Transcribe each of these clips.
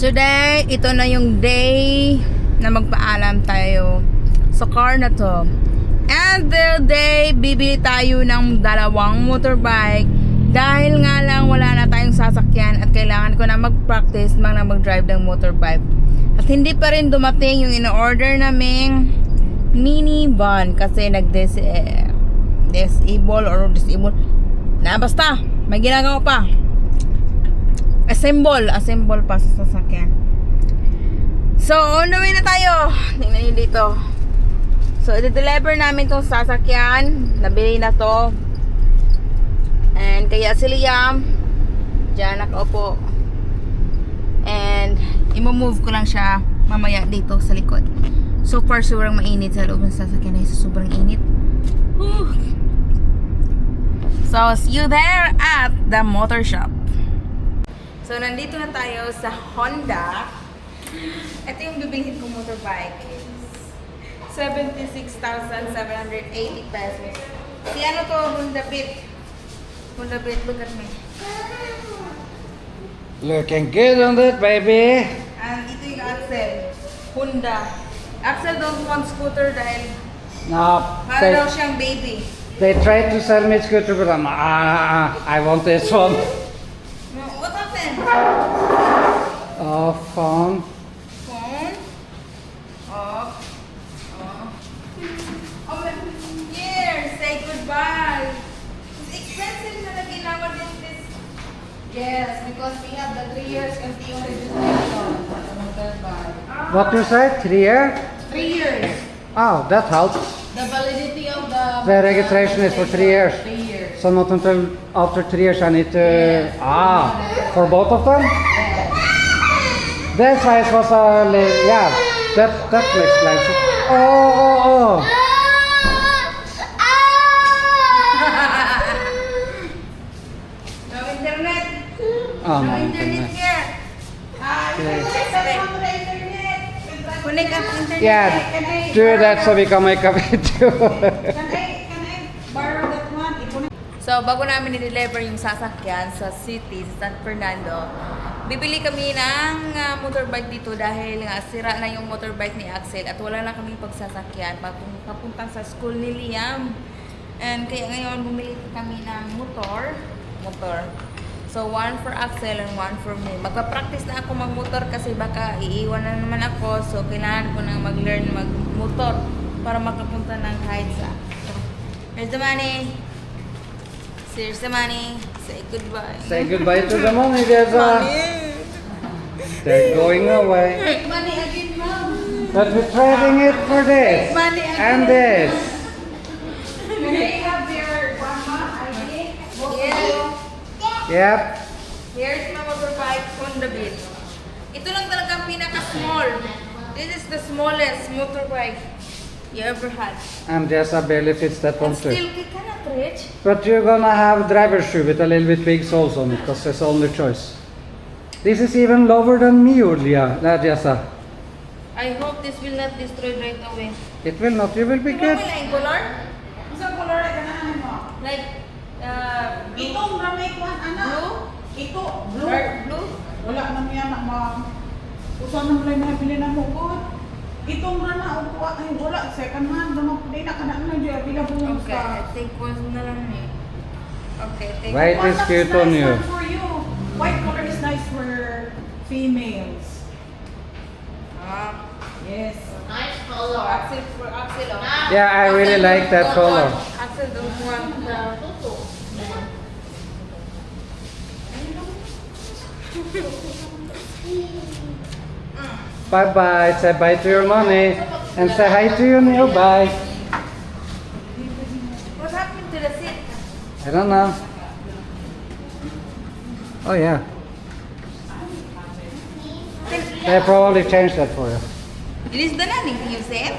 Today, ito na yung day na magpaalam tayo sa car na to. And the day, bibili tayo ng dalawang motorbike dahil nga lang wala na tayong sasakyan at kailangan ko na mag-practice mag-drive ng motorbike. At hindi pa rin dumating yung in-order naming minivan kasi disable na basta, may ginagawa pa. Assemble pa sa sasakyan. So, on the way na tayo. Tingnan nyo dito. So, i-deliver namin tong sasakyan. Nabili na to. And kaya si Liam diyan nakaupo. And i-move ko lang siya mamaya dito sa likod. So far, sobrang mainit sa loob ng sasakyan ay sobrang init. Whew. So, see you there at the motor shop. So, nandito na tayo sa Honda. Ito yung bibilhin kong motorbike. 76,780 pesos. Si ano to? Honda Beat. Honda Beat, look at me. Looking good on that, baby. And ito yung Axel. Honda. Axel don't want scooter dahil No, para daw siyang baby. they tried to sell me a scooter, but I want this one. No, what happened? Oh, phone. Phone. Off. Oh, here, say goodbye. It's expensive na lagi naman this. Yes, because we have the 3 years MTO registration. What you said? 3 year? 3 years. Oh, that helps. The validity of the The registration is for 3 years. 3 years. So not until after 3 years I need to... For both of them? That size was a little... Yeah, that explains it. Oh. No internet. Oh, No no, internet internet. here. Okay. Connect up internet. Yeah, do that so we can make a video. So, bago namin i-deliver yung sasakyan sa city, sa San Fernando, bibili kami ng motorbike dito dahil nga sira na yung motorbike ni Axel at wala na kaming pagsasakyan papunta sa school ni Liam. And kaya ngayon bumili kami ng motor. So, one for Axel and one for me. Magpa-practice na ako mag-motor kasi baka iiwan na naman ako. So, kailangan ko nang mag-learn mag-motor para makapunta ng kahit sa. Here's the money. Here's the money. Say goodbye. Say goodbye to the money, Jessa. They're going away. Take money again, Mom. But we're trading it for this Money again. and this. Can I have your grandma ID? Yes. Yep. Here's my motorbike Honda Beat. Ito lang talaga ang pinaka-small. This is the smallest motorbike you ever had. And Jessa barely fits that one And too. still, we cannot reach. But you're gonna have driver's shoe with a little bit big soles on it because that's the only choice. This is even lower than me, Julia. Jessa. I hope this will not destroy right away. It will not. You will be Di ba good. may laing color? Isang color ay ganahan mo. Like, blue? Itong ramay kwan, anak. Blue? Ito, blue. Dark blue? Wala na niya na ma'am. Usan na mulay na bili na mo good. Itong rana o kuha ay wala second hand no di na kana na diya bila buong Okay, I ka. think one na lang eh. Okay, take White One is that's cute nice on you. one for you. White color is nice for females. Yes. Nice So, color. Axel for Axel. Oh. Yeah, I really Axel like that don't color. want- Axel don't want the Tutu. Bye bye. Say bye to your money. And say hi to your new bike. What happened to the seat? I don't know. Oh yeah. They probably changed that for you. Ilis na lang, you said?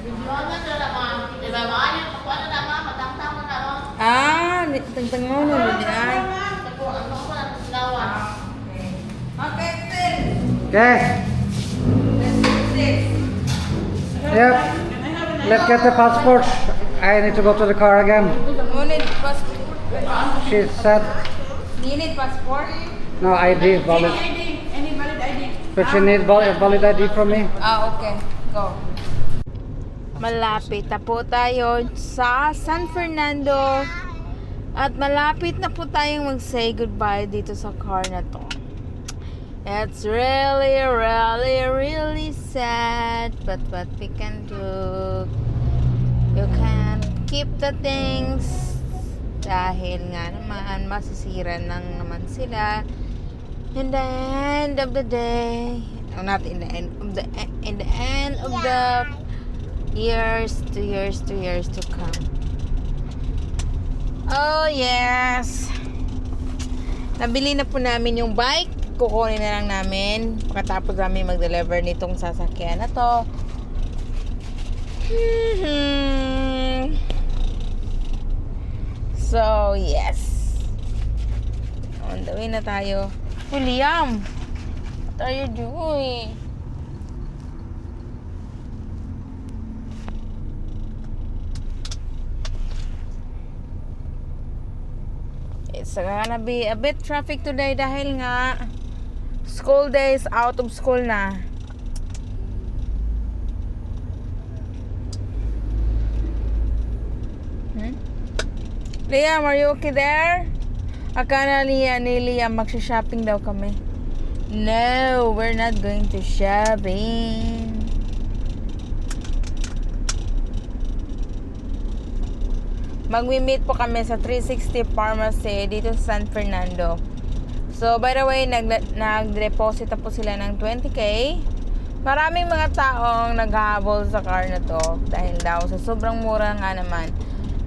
Videoan na sila ma'am. Diba ma'am? Yung pakuha na naman. Matang-tang na naman. Tangtang mo na ba dyan? Ako, ano ko na sigawan. Okay, Axel. Okay. Let's do this. Yep. Let's get the passports. I need to go to the car again. You need passport? She said, You need passport? no, ID, valid. ID. But you need valid ID from me. Ah, okay. Go. Malapit na po tayo sa San Fernando. At malapit na po tayong mag-say goodbye dito sa car na to. It's really, really, really sad. But what we can do, you can keep the things. Dahil nga naman, masisira lang naman sila. In the end of the day, not in the end of the end of the years to come. Oh yes, nabili na po namin yung bike. Kukunin na lang namin pagkatapos namin mag-deliver nitong sasakyan na to. So yes, on the way na tayo. William, what are you doing? It's gonna be a bit traffic today dahil nga school days, out of school na. Liam, are you okay there? Akala ni Liam magsha-shopping daw kami. No, we're not going to shopping. Magmi-meet po kami sa 360 Pharmacy dito sa San Fernando. So, by the way, nag-deposit na po sila ng 20k. Maraming mga taong naghahabol sa car na to dahil daw sa sobrang mura nga naman.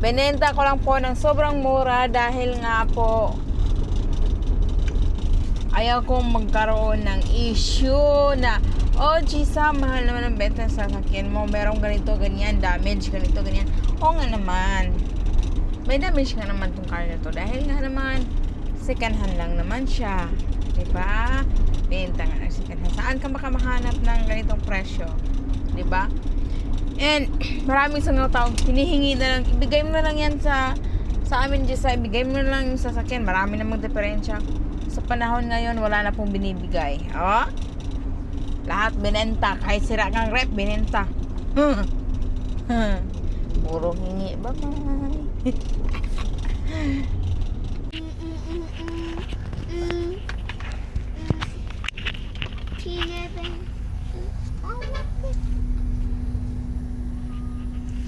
Binenta ko lang po ng sobrang mura dahil nga po ayaw kong magkaroon ng issue na Gisa, mahal naman ang benta sa sasakyan mo. Merong ganito, ganyan, damage, ganito, ganyan. Oo nga naman. May damage nga naman tong car na to dahil nga naman second hand lang naman siya. Diba? Benta nga ng second hand. Saan ka makamahanap ng ganitong presyo? Diba? And maraming sa mga tao hinihingi na lang, ibigay mo na lang yan sa amin Gisa, ibigay mo na lang yung sasakyan. Marami na magdiferensya. Sa panahon ngayon, wala na pong binibigay. Oh? Lahat binenta. Kahit sira kang rep, binenta. Puro hingi. Bye-bye.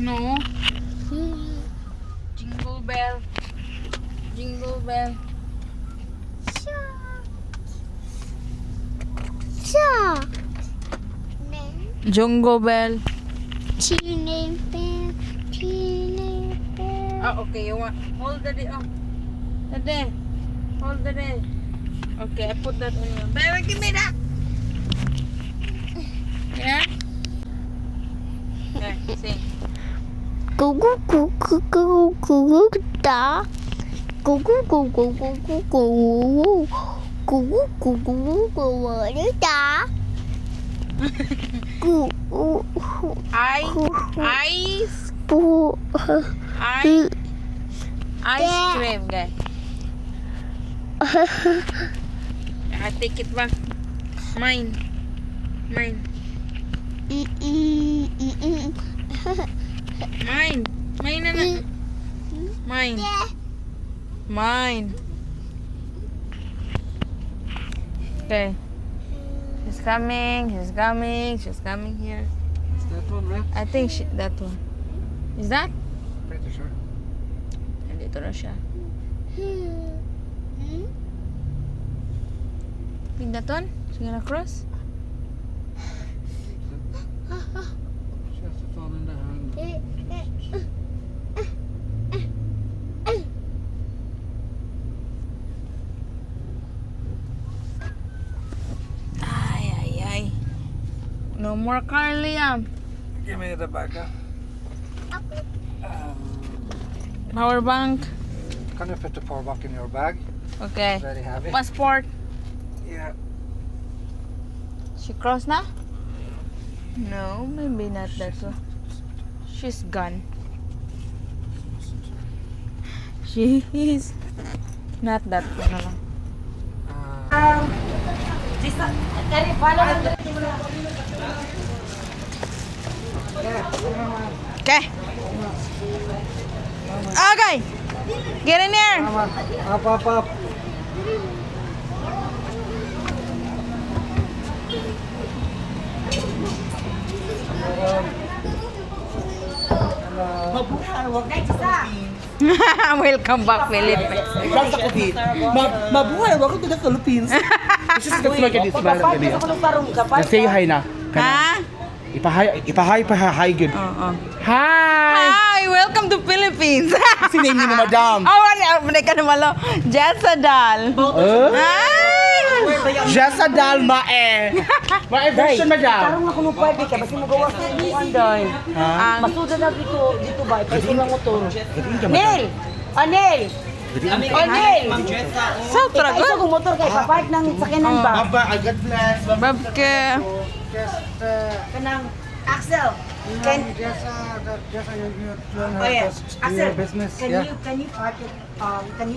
No. Jingle bell. Jingle bell. Jungle bell. Ah, okay. You want hold the day. Oh, the day. Hold the day. Okay, I put that on you. Baby, give me that. Yeah. Okay, sing. Ice cream, guys. I take it back. Mine. Mine. Mine. Mine na. Mine. Mine. Okay. She's coming. She's coming. She's coming here. Is that one right? I think that one. Is that? Pretty sure. Nandito na siya. Think that one? She's gonna cross? She has to fall in the hand. Ay. No more car, Liam. Give me the bag. Power bank. Can you fit the power bank in your bag? Okay. Very heavy. Passport. Yeah. She crossed na? No, maybe not that one. She's gone. She is not that one na lang. Okay. Okay. Get in there. Up. Welcome back, Philippines. Sa COVID. Mabuhay, wag to the Philippines. This is the look at this man. Let's say hi na. Ha? Ipahay good. Oo. Hi! Hi, welcome to Philippines. Si name ni mo, madam. Oh, wala ka naman lo. Jessadal. Jessa Dalma eh. Mae version, madam. Karong ako nung pwede ka, basta magawa sa buwan doy. Ang Masuda na dito ba? Ipaiso ng motor. Neil! Anel! Anel! so Ipaiso trago. kong motor kay papark ng sakinan ba? Baba, God bless. Babke. Kanang Axel. Can Just you Oh yeah, Axel. business. Can Yeah. you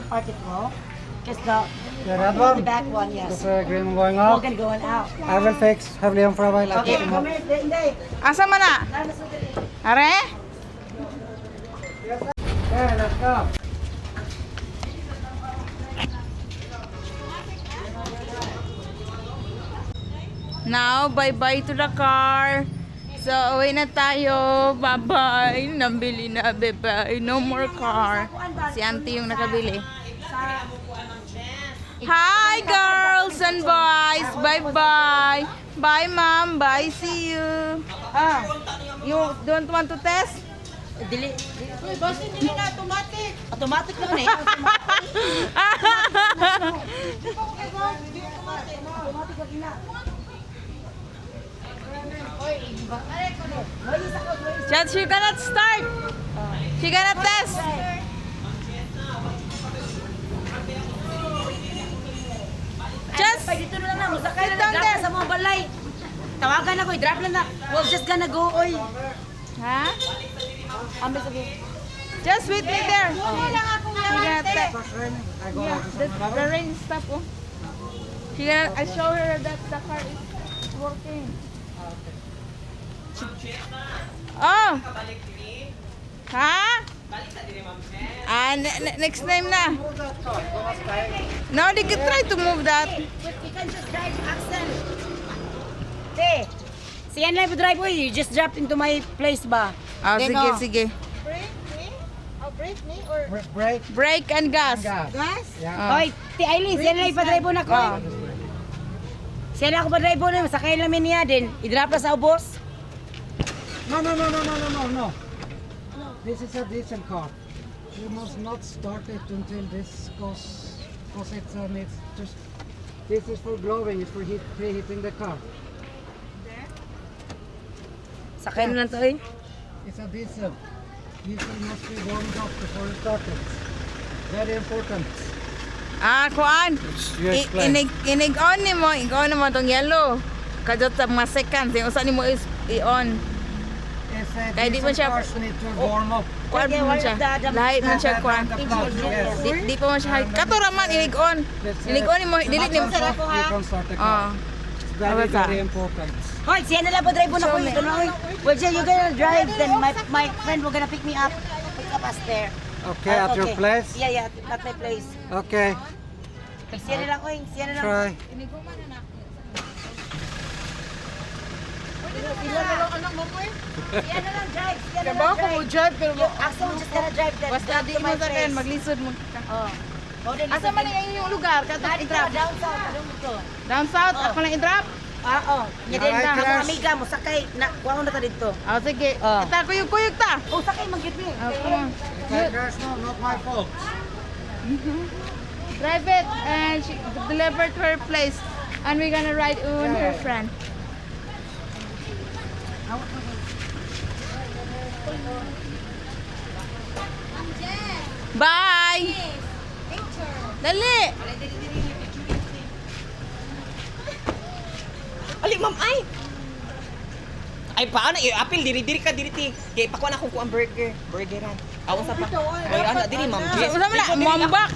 park it well? Just the Yeah, that one. back one, yes. Just green going We're out. gonna going out. I will fix. Have Liam for a while. Okay, come here. Hindi. Asa man na? Are? Okay, let's go. Now, bye-bye to the car. So, uwi na tayo. Bye-bye. Nabili na, bye-bye. No more car. Si auntie yung nakabili. Hi, girls and boys. Bye-bye. Bye, mom. Bye, see you. You don't want to test? Dili. Automatic naman eh. Chad, she cannot start. She cannot test. Just Pag dito na lang, musakay na Sit down drop there. na sa mga balay. Tawagan ako, drop lang na. We're just gonna go, oy. ha? Ambil sige. Just wait me there. She gonna test. Yeah, the rain stop. Oh. She gonna. I show her that the car is working. Oh. Ha? Next time na. No, they could try to move that. You can just drive Axel. Te, si yan lang drive, oy. You just dropped into my place ba? Oh, Then, sige, oh. sige. Break. Brake and gas. Gas. Gas? Yeah. Oy, ti Aileen, siya lang ipadrive na ko. Oh. Siya lang ako pa-drive na, sakay lang niya din. I-drop na sa ubos. No. This is a diesel car. You must not start it until this goes, because it's just. This is for blowing. It's for preheating the car. Sakay na lang to, eh. It's a diesel. Diesel must be warmed up before you start it. Very important. Kuan. You explain. Inig-on ni mo, tong yellow. Kadot sa mga seconds, yung usa ni mo is i-on. It's a Kaya di diesel man siya- cars need to warm up. Kuan Okay, mo wala siya. da- Lahit man siya kuan. Yes. Di pa man siya. Kato raman inig-on. Inig-on ni mo, delete ni mo. You can start the Oh. car. It's very, Abasa. very important. Hoy, siya na lang pa-drive na ko. Ito na, oy. Well, Jay, you gonna drive, then my friend will gonna pick me up. Pick up us there. Okay, at your place? Yeah, at my place. Okay, Siya na lang, oy. Siya na lang. try. Siya na lang drive. Siya na Kaya ba lang ako mo drive. drive pero mo. Axel just gonna drive that. Basta that di to mo my sa place. maglisod mo. Oh. Asa man yung inyong lugar? Kato Dito, i-drop. down south. Anong dito? Down south, ako lang i-drop. Oo. Nga din Alright, na. class. Mga amiga mo, sakay. Kuha na ta dito. Oh, sige. Oh. Kita kuyog-kuyog ta. Oh, sakay, mag-get me. Oh, come on. There's not my fault. Drive it and she delivered to her place. And we're gonna ride on her friend. Bye! Dali! Ali, ma'am, ay! Ay, paano? Apil, diri-diri ka, diri-ti. Kaya pakuha na kung kuang burger. Burgeran. Awan sa pa. Ay, ano, diri, ma'am. Usama na, mambak!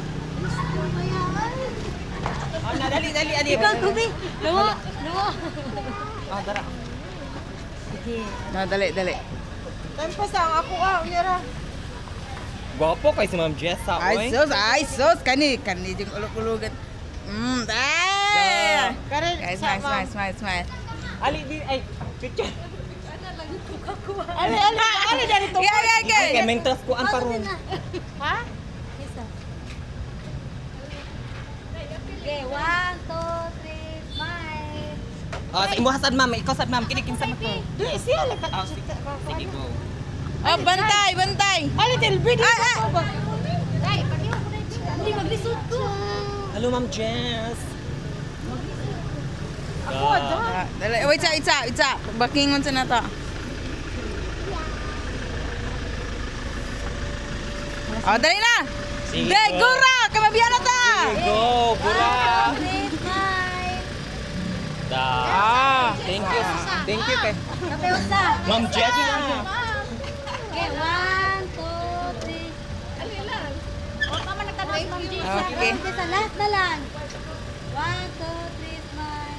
Dali, dali, dali. Ikaw, Kubi. Hello, dara. No, dali. Tempo sa ako yara. Gwapo kay si Ma'am Jessa, oy. Ay, sus. Kani yung ulog-ulugan. Ay! Karin, Guys, sa smile. Ali di ay picture. Ali dari to. Yeah. Kay mentas ko an paron. Ha? Isa. Okay, 1, 2, 3, smile. Ah, sa imo hasad ma'am, ikaw sad ma'am, kini kinsa man to. Di siya lang. Ah, sige go. Oh, bantay. Ali del video ko ba? Ay, pati mo hindi maglisod ko. Hello Ma'am Jess. Ako ada. Dali. Wait, isa. Bakingon sa nato. Oh, dali na. Sige. Dai, gura! Kamabiyan na ta! Go, bura. 3, smile. Da. Thank you. Thank you kay Kape usa. Ma'am Jess. Okay, 1, 2, 3. O, tama na tanong si Ma'am Jessa. Okay. Sa last na lang. 1, 2, 3, smile.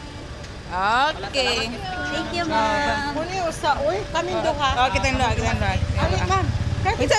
Okay. Thank you, ma'am. Kuni usa oy, kami duha. Oh, kita na. Ali ma'am. Isa.